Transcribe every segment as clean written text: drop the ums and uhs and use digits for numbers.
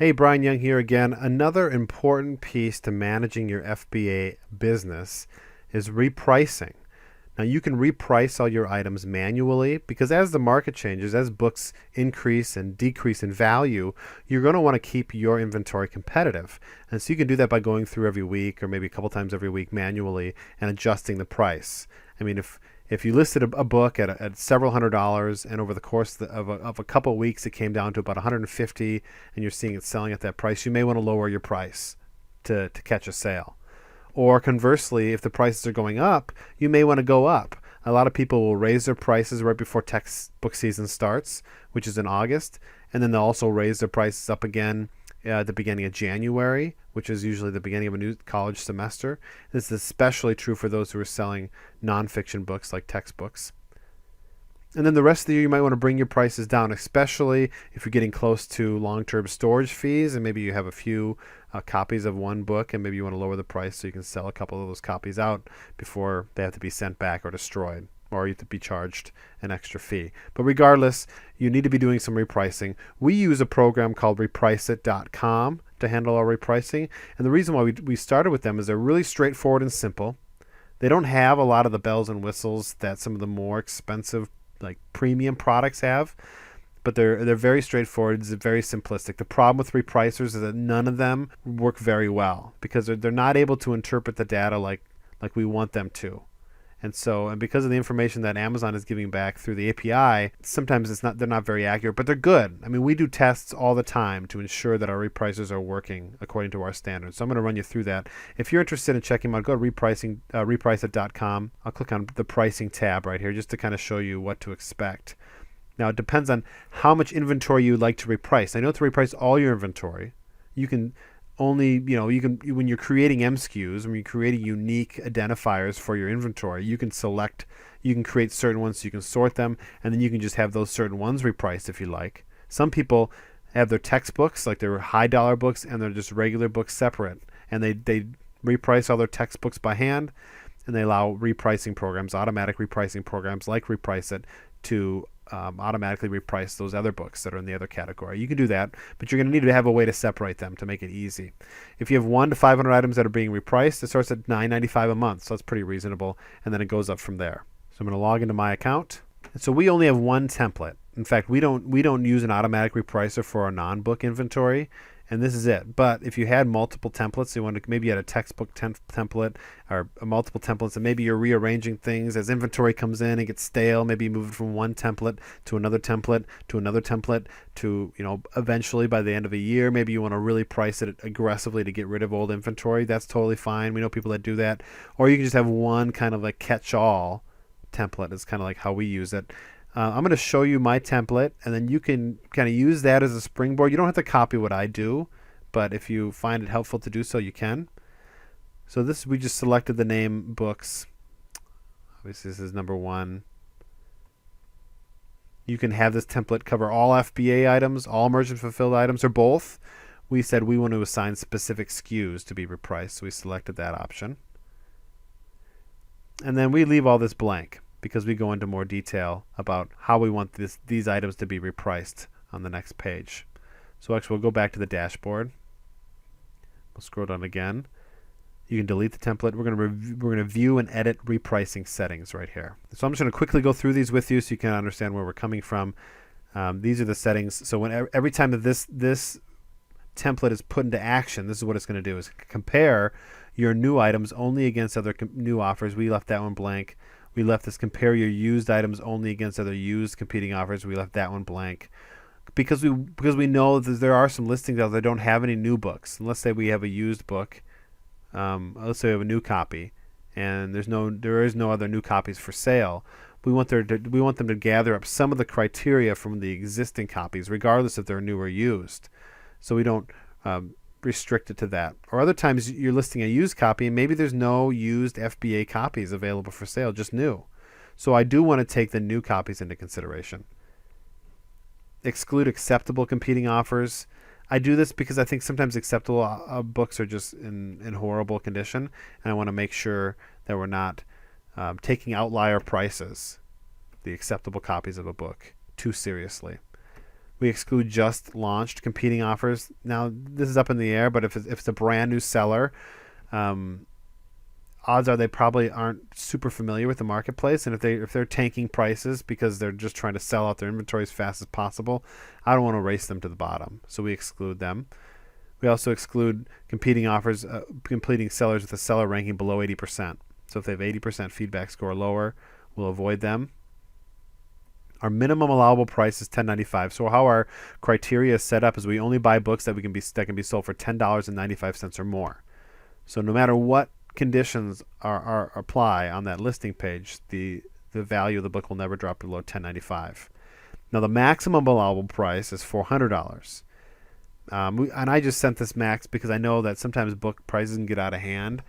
Hey, Brian Young here again. Another important piece to managing your FBA business is repricing. Now, you can reprice all your items manually because as the market changes, as books increase and decrease in value, you're going to want to keep your inventory competitive. And so you can do that by going through every week or maybe a couple times every week manually and adjusting the price. I mean, if you listed a book at several $100s and over the course of a couple of weeks it came down to about 150 and you're seeing it selling at that price, you may want to lower your price to catch a sale. Or conversely, if the prices are going up, you may want to go up. A lot of people will raise their prices right before textbook season starts, which is in August, and then they'll also raise their prices up again at the beginning of January, which is usually the beginning of a new college semester. This is especially true for those who are selling nonfiction books like textbooks. And then the rest of the year, you might want to bring your prices down, especially if you're getting close to long-term storage fees and maybe you have a few copies of one book and maybe you want to lower the price so you can sell a couple of those copies out before they have to be sent back or destroyed, or you have to be charged an extra fee. But regardless, you need to be doing some repricing. We use a program called Repriceit.com to handle our repricing. And the reason why we started with them is they're really straightforward and simple. They don't have a lot of the bells and whistles that some of the more expensive like premium products have, but they're very straightforward. It's very simplistic. The problem with repricers is that none of them work very well because they're not able to interpret the data like we want them to. And because of the information that Amazon is giving back through the API, sometimes they're not very accurate, but they're good. I mean, we do tests all the time to ensure that our repricers are working according to our standards. So I'm going to run you through that. If you're interested in checking them out, go to Repriceit.com. I'll click on the pricing tab right here just to kind of show you what to expect. Now, it depends on how much inventory you would like to reprice. I know to reprice all your inventory, you can only, when you're creating MSKUs, when you're creating unique identifiers for your inventory, you can create certain ones so you can sort them, and then you can just have those certain ones repriced if you like. Some people have their textbooks, like their high dollar books, and they're just regular books separate, and they reprice all their textbooks by hand, and they allow repricing programs, automatic repricing programs like Repriceit to automatically reprice those other books that are in the other category. You can do that, but you're going to need to have a way to separate them to make it easy. If you have 1 to 500 items that are being repriced, it starts at $9.95 a month, so that's pretty reasonable, and then it goes up from there. So I'm going to log into my account. And so we only have one template. In fact, we don't use an automatic repricer for our non-book inventory, and this is it. But if you had multiple templates, maybe you had a textbook template or multiple templates, and maybe you're rearranging things as inventory comes in and gets stale. Maybe you move it from one template to another template to another template to, eventually by the end of a year, maybe you want to really price it aggressively to get rid of old inventory. That's totally fine. We know people that do that. Or you can just have one kind of like catch-all template. It's kind of like how we use it. I'm going to show you my template, and then you can kind of use that as a springboard. You don't have to copy what I do, but if you find it helpful to do so, you can. So we just selected the name books. Obviously, this is number 1. You can have this template cover all FBA items, all merchant fulfilled items, or both. We said we want to assign specific SKUs to be repriced, so we selected that option. And then we leave all this blank, because we go into more detail about how we want these items to be repriced on the next page. So actually we'll go back to the dashboard. We'll scroll down again. You can delete the template. We're going to view and edit repricing settings right here. So I'm just going to quickly go through these with you so you can understand where we're coming from. These are the settings. So every time that this template is put into action, this is what it's going to do: is compare your new items only against other new offers. We left that one blank. We left this compare your used items only against other used competing offers. We left that one blank because we know that there are some listings out there that don't have any new books. And let's say we have a used book. Let's say we have a new copy, and there is no other new copies for sale. We want them to gather up some of the criteria from the existing copies, regardless if they're new or used. So we don't restrict it to that. Or other times you're listing a used copy and maybe there's no used FBA copies available for sale, just new. So I do want to take the new copies into consideration. Exclude acceptable competing offers. I do this because I think sometimes acceptable books are just in horrible condition, and I want to make sure that we're not taking outlier prices, the acceptable copies of a book, too seriously. We exclude just launched competing offers. Now, this is up in the air, but if it's a brand new seller, odds are they probably aren't super familiar with the marketplace, and if they're tanking prices because they're just trying to sell out their inventory as fast as possible, I don't want to race them to the bottom, so we exclude them. We also exclude competing offers, competing sellers with a seller ranking below 80%. So if they have 80% feedback score or lower, we'll avoid them. Our minimum allowable price is $10.95. So how our criteria is set up is we only buy books that can be sold for $10.95 or more. So no matter what conditions are apply on that listing page, the value of the book will never drop below $10.95. Now the maximum allowable price is $400. And I just sent this max because I know that sometimes book prices can get out of hand.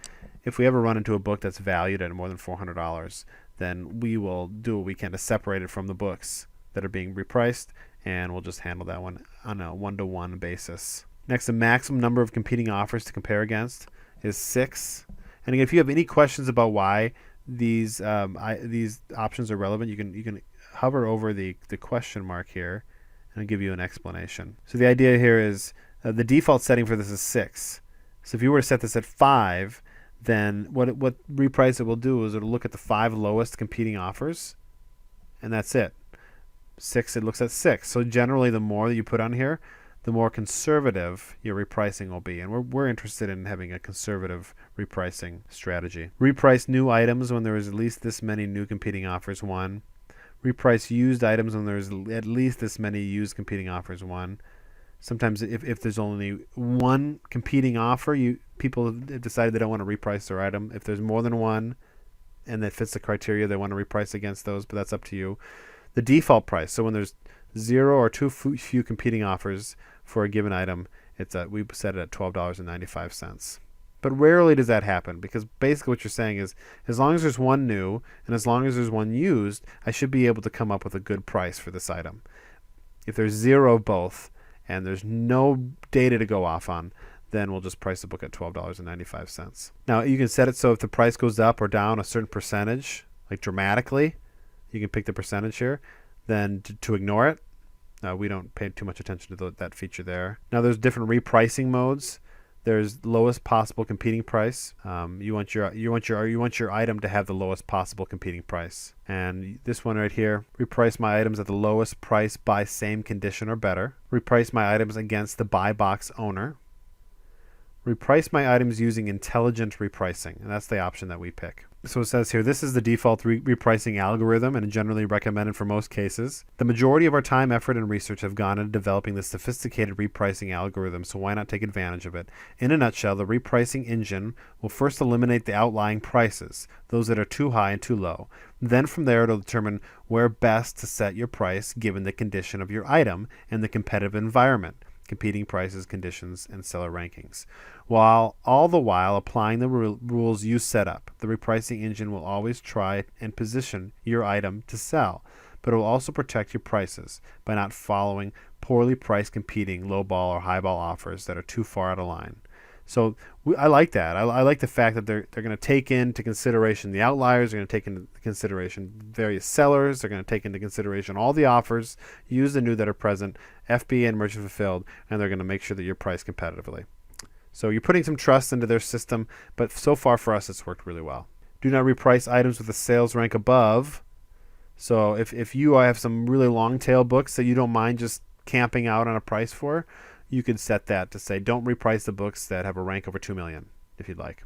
If we ever run into a book that's valued at more than $400, then we will do what we can to separate it from the books that are being repriced, and we'll just handle that one on a one-to-one basis. Next, the maximum number of competing offers to compare against is 6. And again, if you have any questions about why these options are relevant, you can hover over the question mark here, and I'll give you an explanation. So the idea here is the default setting for this is 6. So if you were to set this at 5, then what Repriceit will do is it'll look at the 5 lowest competing offers, and that's it. 6, it looks at 6. So generally, the more that you put on here, the more conservative your repricing will be. And we're interested in having a conservative repricing strategy. Reprice new items when there is at least this many new competing offers, 1. Reprice used items when there's at least this many used competing offers, 1. Sometimes if there's only one competing offer, people have decided they don't want to reprice their item. If there's more than one and that fits the criteria, they want to reprice against those, but that's up to you. The default price, so when there's 0 or too few competing offers for a given item, we set it at $12.95. But rarely does that happen, because basically what you're saying is as long as there's one new and as long as there's one used, I should be able to come up with a good price for this item. If there's 0 of both and there's no data to go off on, then we'll just price the book at $12.95. Now, you can set it so if the price goes up or down a certain percentage, like dramatically, you can pick the percentage here. Then to ignore it, we don't pay too much attention to that feature there. Now, there's different repricing modes. There's lowest possible competing price. You want your item to have the lowest possible competing price. And this one right here, reprice my items at the lowest price by same condition or better. Reprice my items against the buy box owner. Reprice my items using intelligent repricing, and that's the option that we pick. So it says here, this is the default repricing algorithm and generally recommended for most cases. The majority of our time, effort, and research have gone into developing this sophisticated repricing algorithm, so why not take advantage of it? In a nutshell, the repricing engine will first eliminate the outlying prices, those that are too high and too low. Then from there, it'll determine where best to set your price given the condition of your item and the competitive environment, competing prices, conditions, and seller rankings. All the while applying the rules you set up. The repricing engine will always try and position your item to sell, but it will also protect your prices by not following poorly priced competing low-ball or high-ball offers that are too far out of line. So I like that. I like the fact that they're going to take into consideration the outliers. They're going to take into consideration various sellers. They're going to take into consideration all the offers, use the new that are present, FBA and merchant fulfilled, and they're going to make sure that you're priced competitively. So you're putting some trust into their system, but so far for us it's worked really well. Do not reprice items with a sales rank above. So if you have some really long tail books that you don't mind just camping out on a price for, you could set that to say don't reprice the books that have a rank over 2 million if you'd like.